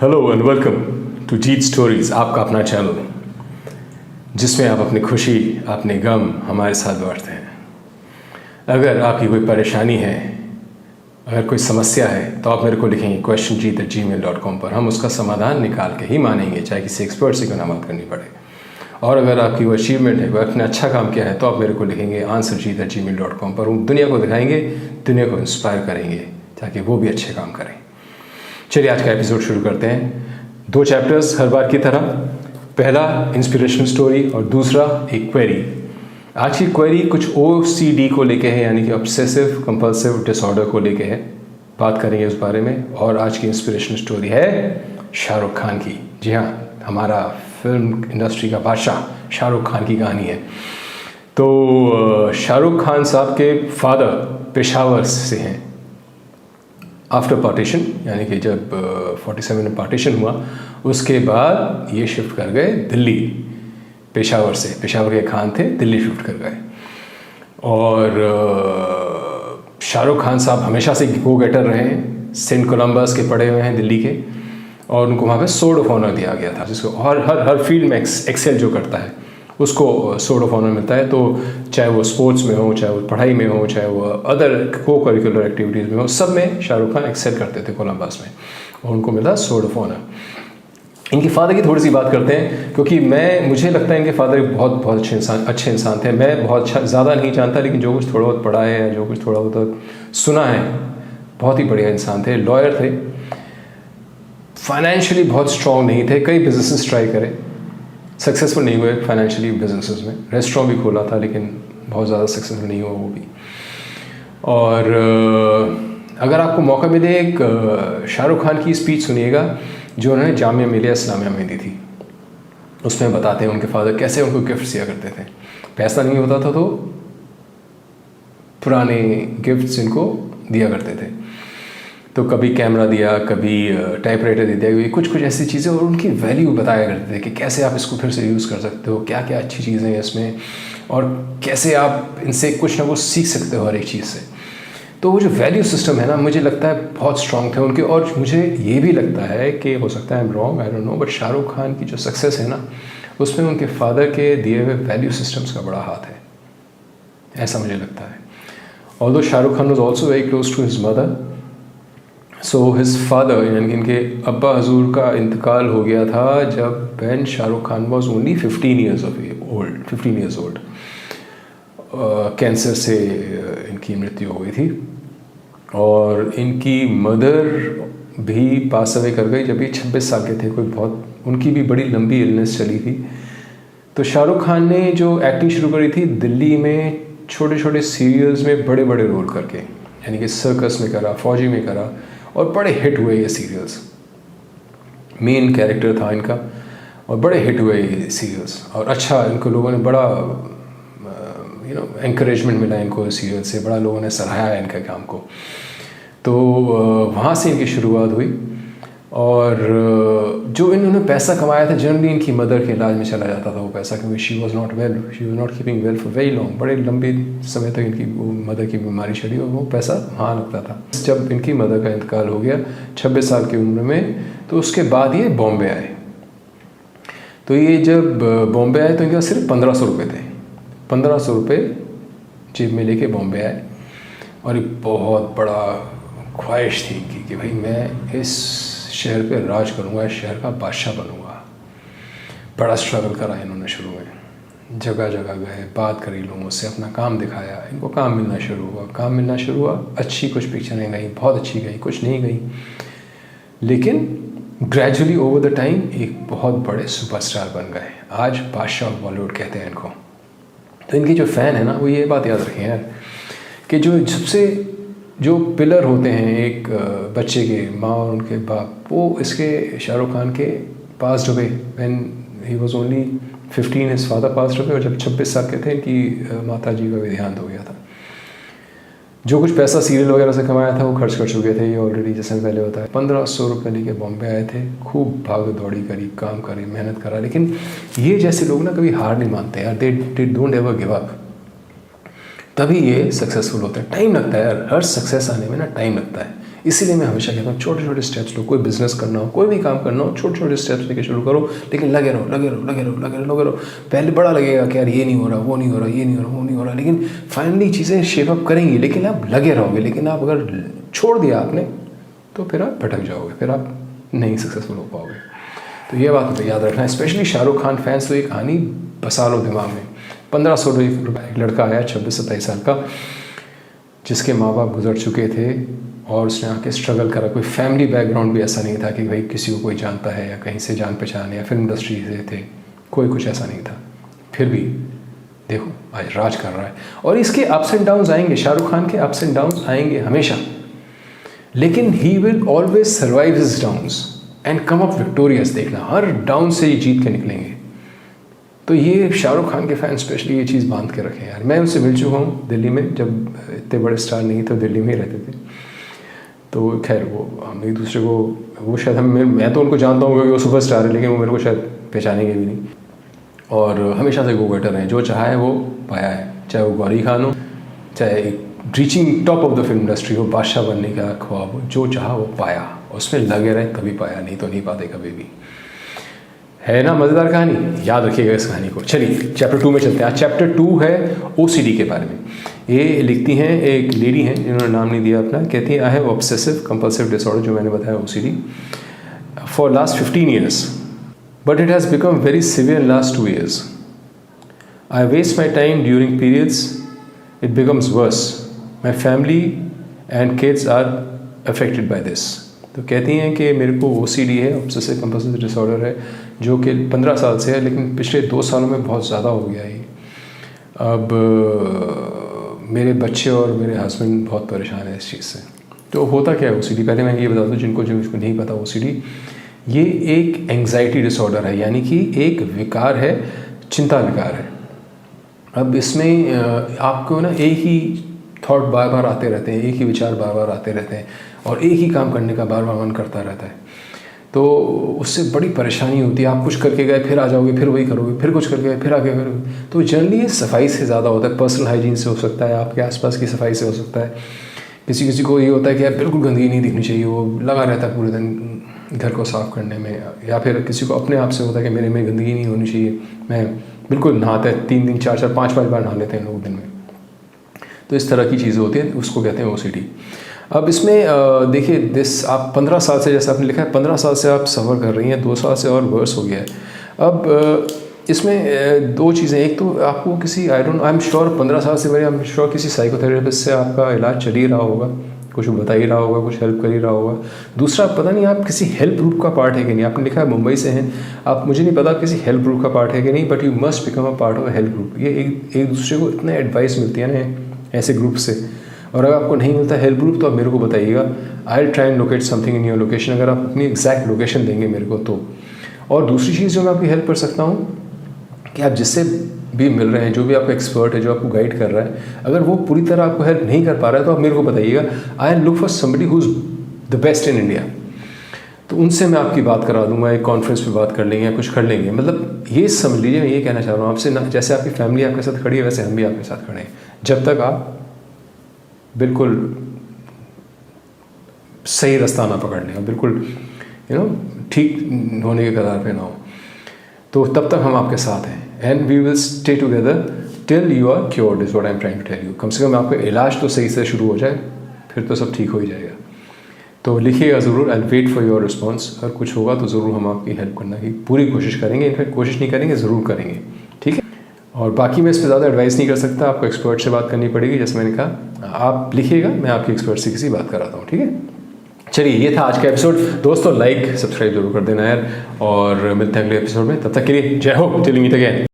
Hello and welcome to Jeet stories, आपका अपना channel जिसमें आप अपनी खुशी अपने गम हमारे साथ बांटते हैं। अगर आपकी कोई परेशानी है, अगर कोई समस्या है, तो आप मेरे को लिखेंगे questionjeet@gmail.com पर। हम उसका समाधान निकाल के ही मानेंगे, चाहे किसी एक्सपर्ट से क्यों ना बात करनी पड़े। और अगर आपकी वो अचीवमेंट है, वो आपने अच्छा काम किया है, तो आप मेरे को लिखेंगे answerjeet@gmail.com पर। हम दुनिया को दिखाएंगे, दुनिया को इंस्पायर करेंगे ताकि वो भी अच्छे काम करें। चलिए आज का एपिसोड शुरू करते हैं। 2 चैप्टर्स हर बार की तरह, पहला इंस्पिरेशनल स्टोरी और दूसरा एक क्वेरी। आज की क्वेरी कुछ OCD को लेके है, यानी कि ऑब्सेसिव कंपल्सिव डिसऑर्डर को लेके है। बात करेंगे उस बारे में। और आज की इंस्पिरेशनल स्टोरी है शाहरुख खान की। जी हाँ, हमारा फिल्म इंडस्ट्री का बादशाह शाहरुख खान की कहानी है। तो शाहरुख खान साहब के फादर पेशावर से हैं। आफ्टर पार्टीशन, यानी कि जब 47 में पार्टीशन हुआ, उसके बाद ये शिफ्ट कर गए दिल्ली। पेशावर से, पेशावर के खान थे, दिल्ली शिफ्ट कर गए। और शाहरुख खान साहब हमेशा से गो गेटर रहे हैं। सेंट कोलंबस के पढ़े हुए हैं दिल्ली के, और उनको वहाँ पे सोर्ड ऑफ ऑनर दिया गया था, जिसको हर फील्ड में एक्सेल जो करता है उसको सोर्ड ऑफ ऑनर मिलता है। तो चाहे वो स्पोर्ट्स में हो, चाहे वो पढ़ाई में हो, चाहे वो अदर को करिकुलर एक्टिविटीज़ में हो, सब में शाहरुख खान एक्सेल करते थे कोलंबस में, और उनको मिला सोर्ड ऑफ ऑनर। इनके फादर की थोड़ी सी बात करते हैं, क्योंकि मुझे लगता है इनके फादर बहुत अच्छे इंसान थे। मैं बहुत ज़्यादा नहीं जानता, लेकिन जो कुछ थोड़ा बहुत पढ़ा है या जो कुछ थोड़ा बहुत सुना है, बहुत ही बढ़िया इंसान थे। लॉयर थे, फाइनेंशियली बहुत स्ट्रॉन्ग नहीं थे। कई बिजनेसेस ट्राई करे, सक्सेसफुल नहीं हुए फाइनेंशियली बिजनेसेस में। रेस्टोरेंट भी खोला था, लेकिन बहुत ज़्यादा सक्सेसफुल नहीं हुआ वो भी। और अगर आपको मौका मिले, एक शाहरुख खान की स्पीच सुनिएगा जो उन्होंने जामिया मिलिया इस्लामिया में दी थी। उसमें बताते हैं उनके फादर कैसे उनको गिफ्ट दिया करते थे। पैसा नहीं होता था तो पुराने गिफ्ट्स इनको दिया करते थे। तो कभी कैमरा दिया, कभी टाइपराइटर दे दिया, कुछ ऐसी चीज़ें, और उनकी वैल्यू बताया करते थे कि कैसे आप इसको फिर से यूज़ कर सकते हो, क्या क्या अच्छी चीज़ें हैं इसमें, और कैसे आप इनसे कुछ ना कुछ सीख सकते हो हर एक चीज़ से। तो वो जो वैल्यू सिस्टम है ना, मुझे लगता है बहुत स्ट्रॉन्ग थे उनके। और मुझे ये भी लगता है कि हो सकता है wrong, I don't know, but Shahrukh Khan की जो सक्सेस है ना, उसमें उनके फादर के दिए हुए वैल्यू सिस्टम्स का बड़ा हाथ है, ऐसा मुझे लगता है। Although Shahrukh Khan was also very close to his mother. So his father, यानी कि इनके अब्बा हजूर का इंतकाल हो गया था जब when Shahrukh Khan was only 15 years old. Cancer से इनकी मृत्यु हो गई थी। और इनकी मदर भी पास अवे कर गई जब ये 26 साल के थे। उनकी भी बड़ी लंबी इलनेस चली थी। तो शाहरुख खान ने जो एक्टिंग शुरू करी थी दिल्ली में, छोटे छोटे सीरियल्स में बड़े बड़े रोल करके, यानी कि सर्कस में करा, फौजी में करा, और बड़े हिट हुए ये सीरियल्स। मेन कैरेक्टर था इनका, और बड़े हिट हुए ये सीरियल्स। और अच्छा, इनको लोगों ने बड़ा एंकरेजमेंट मिला इनको सीरियल से, बड़ा लोगों ने सराहा इनके काम को। तो वहाँ से इनकी शुरुआत हुई। और जो इन्होंने पैसा कमाया था, जनरली इनकी मदर के इलाज में चला जाता था वो पैसा, क्योंकि she was not keeping well for very long. बड़े लंबे समय तक इनकी मदर की बीमारी चली, और वो पैसा वहाँ लगता था। जब इनकी मदर का इंतकाल हो गया 26 साल की उम्र में, तो उसके बाद ये बॉम्बे आए। तो ये जब बॉम्बे आए तो इनके पास सिर्फ 1500 रुपये थे। 1500 रुपये जेब में लेके बॉम्बे आए, और एक बहुत बड़ा ख्वाहिश थी इनकी कि भाई मैं इस शहर पे राज करूँगा, इस शहर का बादशाह बनूँगा। बड़ा स्ट्रगल करा इन्होंने शुरू में, जगह जगह गए, बात करी लोगों से, अपना काम दिखाया। इनको काम मिलना शुरू हुआ। अच्छी कुछ पिक्चरें गई, बहुत अच्छी गई, कुछ नहीं गई, लेकिन ग्रेजुअली ओवर द टाइम एक बहुत बड़े सुपरस्टार बन गए। आज बादशाह ऑफ बॉलीवुड कहते हैं इनको। तो इनकी जो फ़ैन है ना, वो ये बात याद रखें यार, कि जो सबसे जो पिलर होते हैं एक बच्चे के, माँ और उनके बाप, वो इसके शाहरुख खान के पास हुए when he was only 15। His father पास हुए, और जब 26 साल के थे इनकी माता जी का भी देहांत हो गया था। जो कुछ पैसा सीरियल वगैरह से कमाया था वो खर्च कर चुके थे ये ऑलरेडी, जैसे पहले होता है। 1500 रुपये लेके बॉम्बे आए थे, खूब भाग दौड़ी करी, काम करी, मेहनत करा। लेकिन ये जैसे लोग ना कभी हार नहीं मानते यार, they don't ever give up. तभी ये सक्सेसफुल होते हैं। टाइम लगता है यार, हर सक्सेस आने में ना टाइम लगता है। इसीलिए मैं हमेशा कहता हूँ छोटे छोटे स्टेप्स लो। कोई बिजनेस करना हो, कोई भी काम करना हो, छोटे छोटे स्टेप्स लेके शुरू करो, लेकिन लगे रहो लगे रहो लगे रहो लगे रहो लगे रहो। पहले बड़ा लगेगा कि यार ये नहीं हो रहा, वो नहीं हो रहा, ये नहीं हो रहा, वो नहीं हो रहा, लेकिन फाइनली चीज़ें शेप अप करेंगी, लेकिन आप लगे रहोगे। लेकिन आप अगर छोड़ दिया आपने तो फिर आप भटक जाओगे, फिर आप नहीं सक्सेसफुल हो पाओगे। तो ये बात तो याद रखना। स्पेशली शाहरुख खान फैंस तो ये कहानी बसा लो दिमाग में। 1500 रुपये एक लड़का आया 26-27 साल का, जिसके माँ बाप गुजर चुके थे और उसने आके स्ट्रगल करा। कोई फैमिली बैकग्राउंड भी ऐसा नहीं था कि भाई किसी को कोई जानता है या कहीं से जान पहचान या फिल्म इंडस्ट्री से थे, कोई कुछ ऐसा नहीं था। फिर भी देखो आज राज कर रहा है। और इसके अप्स एंड डाउन्स आएंगे, शाहरुख खान के अप्स एंड डाउन्स आएंगे हमेशा, लेकिन he will always survive his downs and come up victorious. देखना हर डाउन से ही जीत के निकलेंगे। तो ये शाहरुख खान के फैन स्पेशली ये चीज़ बांध के रखें यार। मैं उनसे मिल चुका हूँ दिल्ली में, जब इतने बड़े स्टार नहीं थे, दिल्ली में ही रहते थे। तो खैर वो हम एक दूसरे को, वो शायद मैं तो उनको जानता हूँ क्योंकि वो सुपर स्टार है, लेकिन वो मेरे को शायद पहचानेंगे भी नहीं। और हमेशा से गो गेटर हैं, जो चाहा है वो पाया है, चाहे वो गौरी खान हो, चाहे एक reaching top of the film industry हो, बादशाह बनने का ख्वाब हो, जो चाहा वो पाया, उसमें लगे रहे तभी पाया, नहीं तो नहीं पाते कभी भी। है ना मज़ेदार कहानी, याद रखिएगा इस कहानी को। चलिए चैप्टर 2 में चलते हैं। आज चैप्टर 2 है OCD के बारे में। ये लिखती हैं एक लेडी हैं जिन्होंने नाम नहीं दिया अपना, कहती हैं I have obsessive compulsive disorder, जो मैंने बताया OCD, for last 15 years, but it has become very severe in last 2 years. I waste my time during periods, it becomes worse. My family and kids are affected by this. तो कहती हैं कि मेरे को OCD है, obsessive compulsive disorder है, जो कि 15 साल से है, लेकिन पिछले 2 सालों में बहुत ज़्यादा हो गया है। अब मेरे बच्चे और मेरे हस्बैंड बहुत परेशान है इस चीज़ से। तो होता क्या है OCD, पहले मैं ये बता दूँ जिनको नहीं पता, OCD ये एक एंग्जाइटी डिसऑर्डर है, यानी कि एक विकार है, चिंता विकार है। अब इसमें आपको ना एक ही थॉट बार बार आते रहते हैं, एक ही विचार बार बार आते रहते हैं और एक ही काम करने का बार बार मन करता रहता है। तो उससे बड़ी परेशानी होती है। आप कुछ करके गए फिर आ जाओगे, फिर वही करोगे, फिर कुछ करके गए फिर आगे करोगे। तो जनरली ये सफाई से ज़्यादा होता है, पर्सनल हाइजीन से हो सकता है, आपके आसपास की सफाई से हो सकता है। किसी को ये होता है कि यार बिल्कुल गंदगी नहीं दिखनी चाहिए, वो लगा रहता है पूरे दिन घर को साफ़ करने में। या फिर किसी को अपने आप से होता है कि मेरे में गंदगी नहीं होनी चाहिए, मैं बिल्कुल नहाते हैं 3 4 5 बार नहा लेते हैं लोग दिन में। तो इस तरह की चीज़ें होती हैं, उसको कहते हैं OCD। अब इसमें देखिए आप 15 साल से, जैसे आपने लिखा है 15 साल से आप सफ़र कर रही हैं, 2 साल से और वर्स हो गया है। अब इसमें 2 चीज़ें, एक तो आपको किसी आई एम श्योर 15 साल से आई एम श्योर किसी साइकोथेरेपिस्ट से आपका इलाज चल ही रहा होगा, कुछ बता ही रहा होगा, कुछ हेल्प कर ही रहा होगा। दूसरा पता नहीं आप किसी हेल्प ग्रुप का पार्ट है कि नहीं। आपने लिखा है मुंबई से हैं आप, मुझे नहीं पता किसी हेल्प ग्रुप का पार्ट है कि नहीं, but you must become a part of a help group. ये एक दूसरे को इतना एडवाइस मिलती है ना ऐसे ग्रुप से। और अगर आपको नहीं मिलता हेल्प ग्रुप तो आप मेरे को बताइएगा, I will try and locate something in your location, अगर आप अपनी एग्जैक्ट लोकेशन देंगे मेरे को तो। और दूसरी चीज़ जो मैं आपकी हेल्प कर सकता हूँ कि आप जिससे भी मिल रहे हैं, जो भी आपका एक्सपर्ट है, जो आपको गाइड कर रहा है, अगर वो पूरी तरह आपको हेल्प नहीं कर पा रहा है तो आप मेरे को बताइएगा। I look for somebody who is the best in India. तो उनसे मैं आपकी बात करा दूंगा, एक कॉन्फ्रेंस पे बात कर लेंगे या कुछ कर लेंगे। मतलब ये समझ लीजिए, मैं ये कहना चाह रहा हूँ आपसे ना, जैसे आपकी फैमिली आपके साथ खड़ी है वैसे हम भी आपके साथ खड़े हैं, जब तक आप बिल्कुल सही रास्ता ना पकड़ लें, बिल्कुल ठीक होने के कगार पे ना हो, तो तब तक हम आपके साथ हैं। And we will stay together till you are cured, is what I am trying to tell you. कम से कम आपका इलाज तो सही से शुरू हो जाए, फिर तो सब ठीक हो ही जाएगा। तो लिखिएगा ज़रूर, I wait for your response. अगर कुछ होगा तो ज़रूर हम आपकी हेल्प करने की पूरी कोशिश करेंगे। इनफैक्ट कोशिश नहीं करेंगे, ज़रूर करेंगे, ठीक है। और बाकी मैं इस पर ज़्यादा एडवाइस नहीं कर सकता, आपको एक्सपर्ट से बात करनी पड़ेगी। जैसे मैंने कहा, आप लिखिएगा, मैं आपके एक्सपर्ट से किसी बात कराता हूँ, ठीक है। चलिए, ये था आज का एपिसोड। दोस्तों लाइक सब्सक्राइब जरूर कर देना यार, और मिलते हैं अगले एपिसोड में। तब तक के लिए जय हो, टिल मीट अगेन।